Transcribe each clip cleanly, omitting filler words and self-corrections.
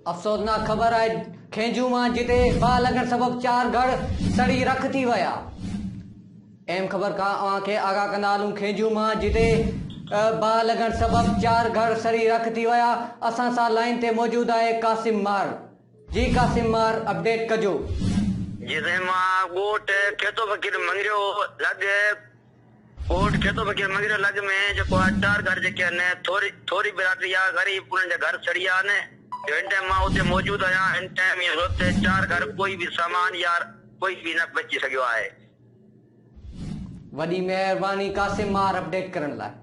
अफ़सोसनाक ख़बर आहे खेंजू मां जिते बाहि लॻण सबबि 4 घर सड़ी रख थी विया। अहम ख़बर का अव्हांखे आगाह कंदा हलूं खेंजू मां जिते बाहि लॻण सबबि 4 घर सड़ी रख थी विया। असां सां लाइन ते मौजूद आहे कासिम मार। जी कासिम मार अपडेट कजो। जिते मां ॻोठ खेतो फ़कीर मंगरियो लॻ ॻोठ खेतो फ़कीर मंगरियो लॻ में जेको आहे 4 घर जेके आहिनि थोरी बिरादरी आहे ग़रीब उन्हनि जा घर सड़ी विया आहिनि। हिन टाइम मां उते मौजूद आहियां। हिन टाइम हुते 4 घर कोई बि सामान या कोई बि न बची सघियो आहे। वॾी महिरबानी कासिम मार अपडेट करण लाइ।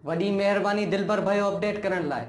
वॾी महिरबानी दिलबर भयो अपडेट करण लाइ।